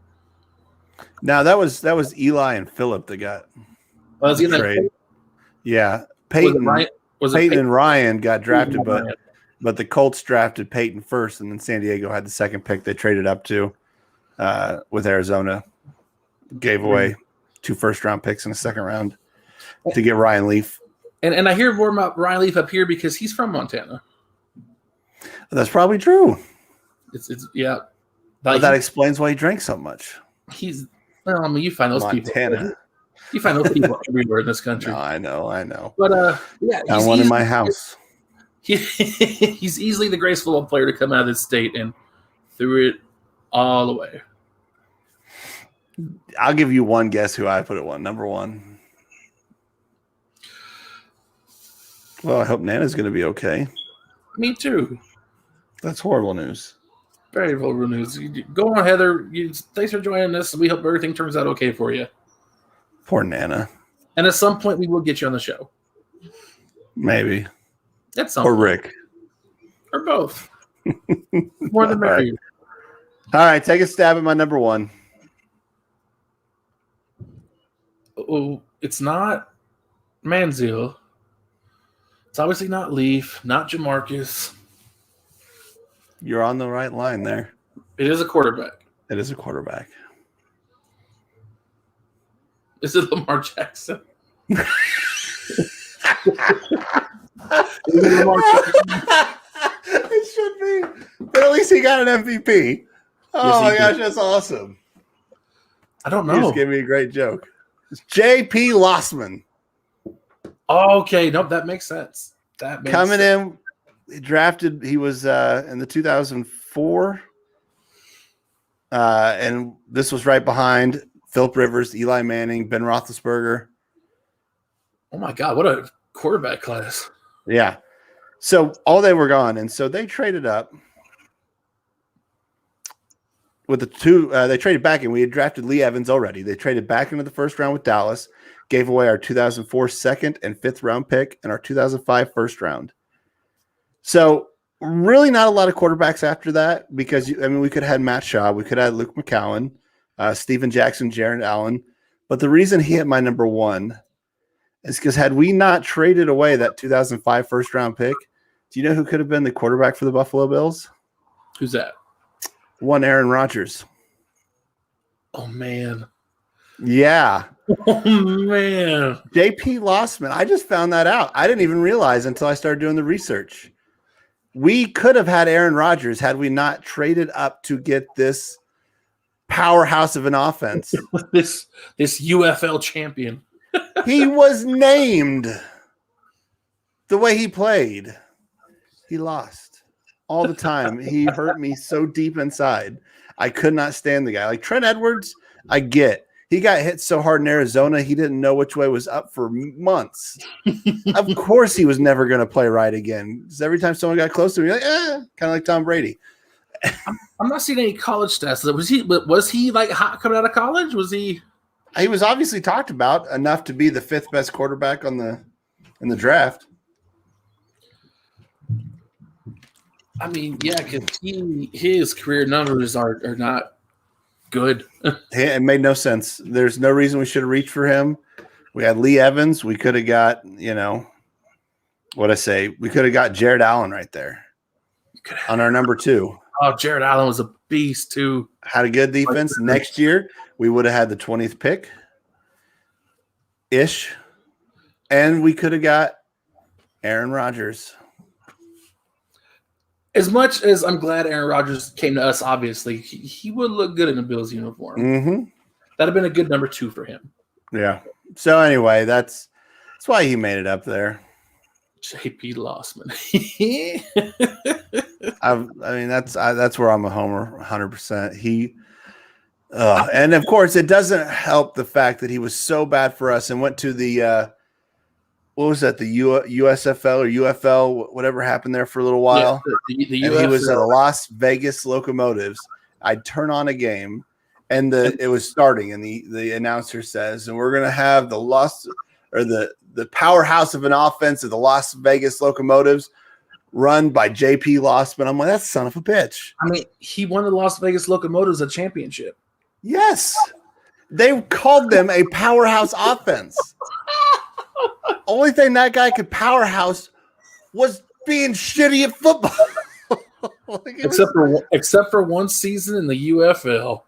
Now, that was Eli and Phillip that got trade. Yeah. Peyton and Ryan got drafted, but the Colts drafted Peyton first, and then San Diego had the second pick they traded up to with Arizona. Gave away 2 first-round picks in the second round to get Ryan Leaf. And I hear more about Ryan Leaf up here because he's from Montana. That's probably true. It's yeah. But that explains why he drank so much. You find those Montana. people. You find those people everywhere in this country. No, I know. But yeah, I one in my house. He's easily the greatest football player to come out of this state and threw it all away. I'll give you one guess who I put at number one. Well, I hope Nana's going to be okay. Me too. That's horrible news. Very horrible news. Go on, Heather. Thanks for joining us. We hope everything turns out okay for you. Poor Nana. And at some point, we will get you on the show. Maybe. At some or point. Rick. Or both. More than merrier. All right, take a stab at my number one. Oh, it's not Manziel. It's obviously not Leaf, not Jamarcus. You're on the right line there. It is a quarterback. It is a quarterback. Is it Lamar Jackson? It should be. But at least he got an MVP. Oh, my gosh, that's awesome. I don't know. You just gave me a great joke. It's J.P. Lossman. Oh, okay. Nope, that makes sense. That makes Coming sense. in, drafted, he was in the 2004. And this was right behind Phillip Rivers, Eli Manning, Ben Roethlisberger. Oh, my God. What a quarterback class. Yeah. So all they were gone. And so they traded up with the two. They traded back, and we had drafted Lee Evans already. They traded back into the first round with Dallas, gave away our 2004 second and fifth round pick and our 2005 first round. So really not a lot of quarterbacks after that because, we could have had Matt Schaub. We could have had Luke McCowan, Steven Jackson, Jaron Allen. But the reason he hit my number one is because had we not traded away that 2005 first round pick, do you know who could have been the quarterback for the Buffalo Bills? Who's that? One Aaron Rodgers. Oh, man. Yeah. Oh, man. J.P. Lossman. I just found that out. I didn't even realize until I started doing the research. We could have had Aaron Rodgers had we not traded up to get this powerhouse of an offense. this UFL champion. He was named the way he played. He lost all the time. He hurt me so deep inside. I could not stand the guy. Like Trent Edwards, I get. He got hit so hard in Arizona, he didn't know which way was up for months. Of course he was never going to play right again. Because every time someone got close to him, kind of like Tom Brady. I'm not seeing any college stats. Was he like hot coming out of college? Was he? He was obviously talked about enough to be the fifth best quarterback in the draft. I mean, yeah, because his career numbers are not good. It made no sense. There's no reason we should have reached for him. We had Lee Evans. We could have got, we could have got Jared Allen right there on our number two. Oh, Jared Allen was a beast too. Had a good defense. Next year, we would have had the 20th pick ish, and we could have got Aaron Rodgers. As much as I'm glad Aaron Rodgers came to us, obviously, he would look good in a Bills uniform. Mm-hmm. That'd have been a good number two for him. Yeah. So anyway, that's why he made it up there. J.P. Lossman. That's where I'm a homer, 100%. And of course, it doesn't help the fact that he was so bad for us and went to the what was that? The USFL or UFL, whatever happened there for a little while. Yeah, the and he was at the Las Vegas Locomotives. I'd turn on a game, and it was starting, and the announcer says, "And we're going to have the powerhouse of an offense of the Las Vegas Locomotives, run by J.P. Lossman." I'm like, "That son of a bitch." I mean, he won the Las Vegas Locomotives a championship. Yes, they called them a powerhouse offense. Only thing that guy could powerhouse was being shitty at football. Except for one season in the UFL.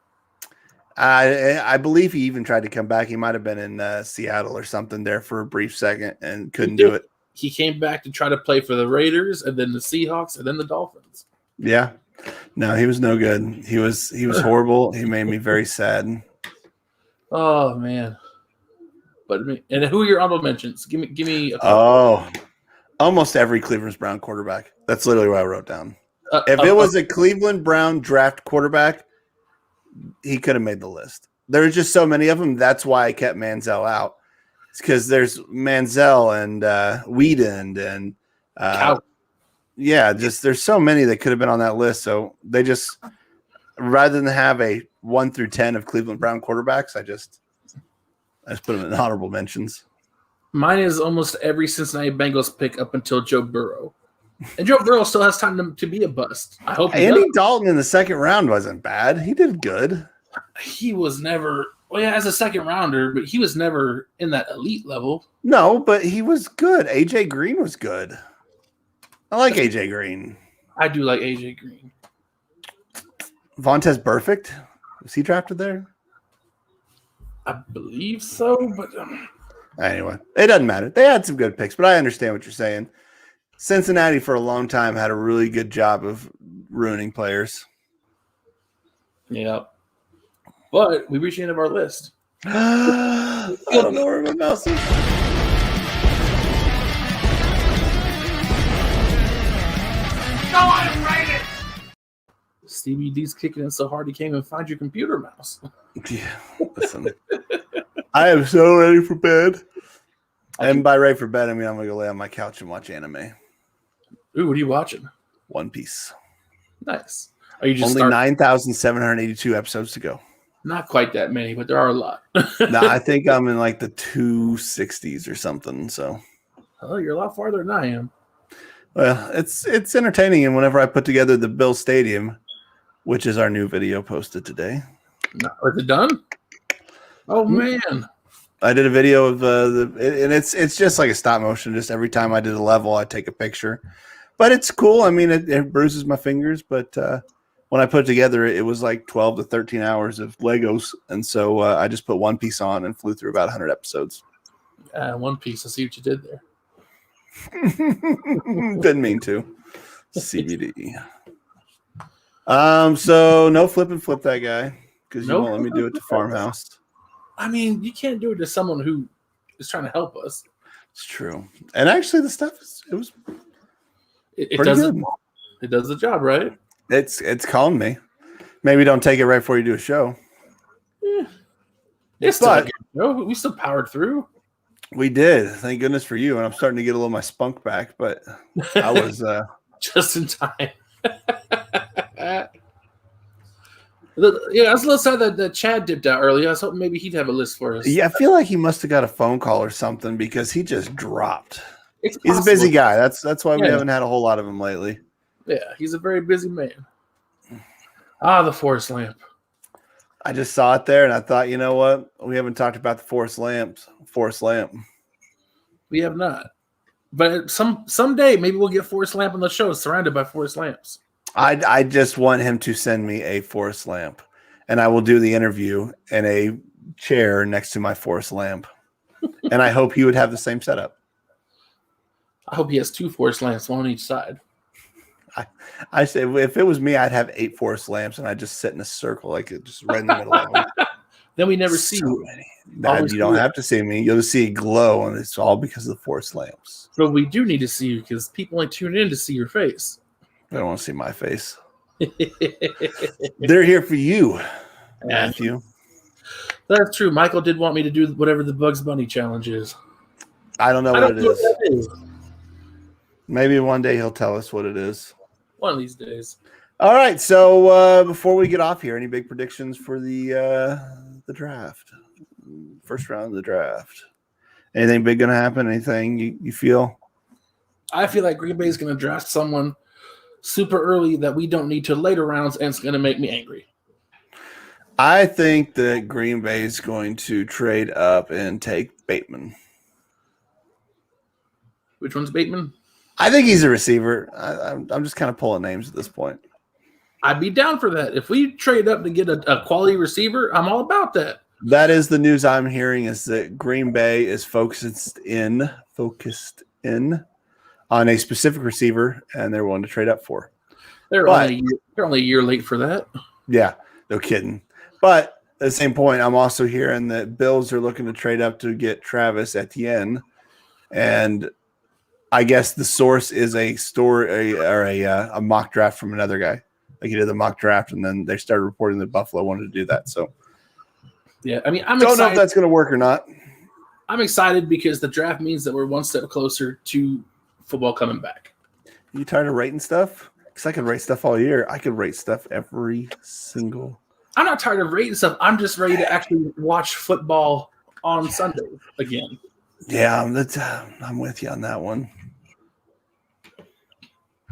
I believe he even tried to come back. He might have been in Seattle or something there for a brief second and couldn't do it. He came back to try to play for the Raiders and then the Seahawks and then the Dolphins. Yeah. No, he was no good. He was horrible. He made me very sad. Oh, man. But and who are your honorable mentions? Give me a couple. Oh, Almost every Cleveland Brown quarterback. That's literally what I wrote down. If it was a Cleveland Brown draft quarterback, he could have made the list. There's just so many of them. That's why I kept Manziel out. It's because there's Manziel and Whedon and there's so many that could have been on that list. So they just, rather than have a 1 through 10 of Cleveland Brown quarterbacks, I just put them in honorable mentions. Mine is almost every Cincinnati Bengals pick up until Joe Burrow. And Joe Burrow still has time to be a bust. I hope Andy Dalton in the second round wasn't bad. He did good. He was never as a second rounder, but he was never in that elite level. No, but he was good. AJ Green was good. I like AJ Green. I do like AJ Green. Vontez Perfect. Was he drafted there? I believe so, but anyway, it doesn't matter. They had some good picks, but I understand what you're saying. Cincinnati for a long time had a really good job of ruining players. Yeah. But we reached the end of our list. I don't know where my mouse is. Stevie D's kicking in so hard he can't even find your computer mouse. Yeah, listen. I am so ready for bed. And by ready for bed, I mean I'm going to go lay on my couch and watch anime. Ooh, what are you watching? One Piece. Nice. Are you just only 9,782 episodes to go? Not quite that many, but there are a lot. No, I think I'm in like the 260s or something. So, oh, you're a lot farther than I am. Well, it's entertaining, and whenever I put together the Bill Stadium, which is our new video posted today. Is it done? Oh man! I did a video of and it's just like a stop motion. Just every time I did a level, I take a picture. But it's cool. I mean, it bruises my fingers, but when I put it together, it was like 12 to 13 hours of Legos. And so I just put One Piece on and flew through about 100 episodes. One Piece. I see what you did there. Didn't mean to. CBD. So no flip that guy because you won't let me do it to Farmhouse. I mean, you can't do it to someone who is trying to help us. It's true. And actually, the stuff it does good. It does the job, right? It's calling me. Maybe don't take it right before you do a show. Yeah. It's still a good show. We still powered through. We did. Thank goodness for you. And I'm starting to get a little of my spunk back, but I was just in time. Yeah, I was a little sad that Chad dipped out early. I was hoping maybe he'd have a list for us. Yeah, I feel like he must have got a phone call or something because he just dropped. He's a busy guy. That's why we haven't had a whole lot of him lately. Yeah, he's a very busy man. The forest lamp. I just saw it there, and I thought, you know what? We haven't talked about the forest lamp. We have not. But someday, maybe we'll get forest lamp on the show surrounded by forest lamps. I just want him to send me a forest lamp, and I will do the interview in a chair next to my forest lamp. And I hope he would have the same setup. I hope he has 2 forest lamps, one on each side. I say if it was me, I'd have 8 forest lamps, and I'd just sit in a circle, like just right in the middle of them. Then we never see you. You don't have to see me. You'll just see a glow, and it's all because of the forest lamps. But we do need to see you because people only tune in to see your face. They don't want to see my face. They're here for you, Matthew. That's true. Michael did want me to do whatever the Bugs Bunny challenge is. I don't know what it is. Maybe one day he'll tell us what it is. One of these days. All right. So before we get off here, any big predictions for the draft? First round of the draft. Anything big going to happen? Anything you feel? I feel like Green Bay is going to draft someone super early that we don't need to later rounds, and it's going to make me angry. I think that Green Bay is going to trade up and take Bateman. Which one's Bateman? I think he's a receiver. I'm just kind of pulling names at this point. I'd be down for that. If we trade up to get a quality receiver, I'm all about that. That is the news I'm hearing, is that Green Bay is focused in on a specific receiver, and they're willing to trade up for. They're only a year late for that. Yeah, no kidding. But at the same point, I'm also hearing that Bills are looking to trade up to get Travis Etienne, and I guess the source is a mock draft from another guy. Like he did the mock draft, and then they started reporting that Buffalo wanted to do that. So, yeah, I mean, I'm don't excited. know if that's going to work or not. I'm excited because the draft means that we're one step closer to football coming back. You tired of rating stuff? Because I could rate stuff all year. I could rate stuff every single. I'm not tired of rating stuff. I'm just ready to actually watch football on Sunday again. Yeah, I'm with you on that one.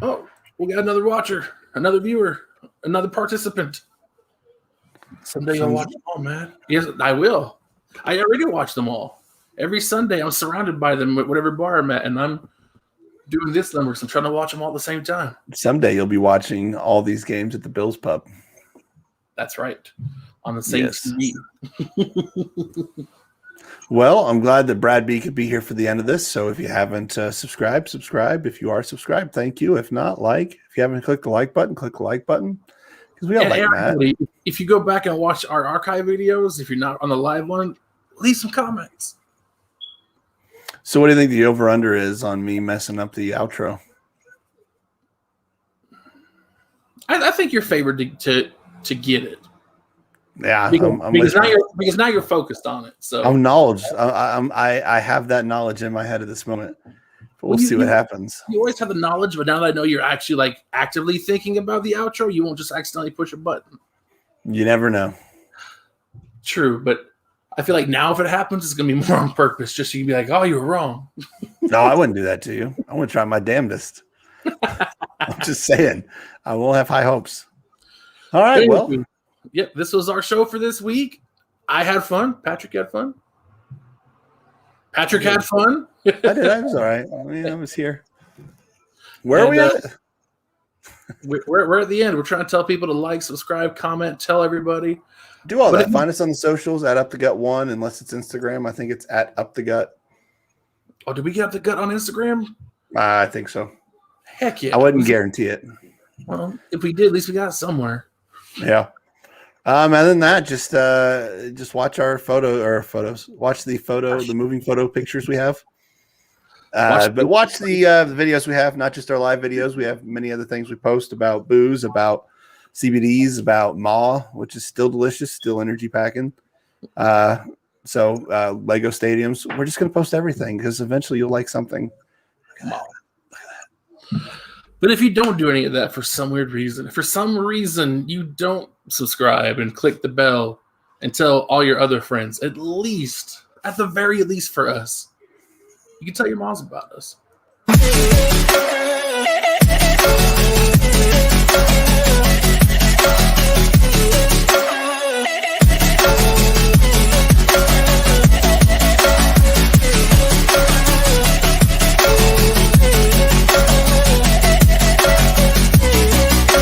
Oh, we got another watcher, another viewer, another participant. Someday I'll watch them all, man. Yes, I will. I already watch them all. Every Sunday, I'm surrounded by them at whatever bar I'm at, and I'm doing this numbers. I'm trying to watch them all at the same time. Someday you'll be watching all these games at the Bills pub. That's right. On the same TV. Well, I'm glad that Brad B could be here for the end of this. So if you haven't subscribed, subscribe. If you are subscribed, thank you. If not, like. If you haven't clicked the like button, click the like button. Because we all like that. If you go back and watch our archive videos, if you're not on the live one, leave some comments. So what do you think the over-under is on me messing up the outro? I think you're favored to get it. Yeah, because now you're focused on it. So I'm knowledge. I have that knowledge in my head at this moment. But we'll see what happens. You always have the knowledge, but now that I know you're actually like actively thinking about the outro, you won't just accidentally push a button. You never know. True, but I feel like now if it happens, it's gonna be more on purpose, just so you can be like, "Oh, you were wrong." No, I wouldn't do that to you. I want to try my damnedest. I'm just saying, I won't have high hopes. All right, well. Yep, this was our show for this week. I had fun. Patrick had fun. Patrick had fun. I did. I was all right. I was here. Where are we at? We're at the end. We're trying to tell people to like, subscribe, comment, tell everybody. Do all that. Find us on the socials at Up the Gut 1, unless it's Instagram. I think it's at Up the Gut. Oh, did we get Up the Gut on Instagram? I think so. Heck yeah. I wouldn't guarantee it. Well, if we did, at least we got it somewhere. Yeah. Other than that, just watch our photos. Watch the moving photo pictures we have. But watch the videos we have, not just our live videos. We have many other things we post about booze, about CBDs, about MAW, which is still delicious, still energy packing. So Lego stadiums. We're just going to post everything because eventually you'll like something. But if you don't do any of that for some weird reason, if for some reason you don't subscribe and click the bell and tell all your other friends, at the very least for us, you can tell your moms about us.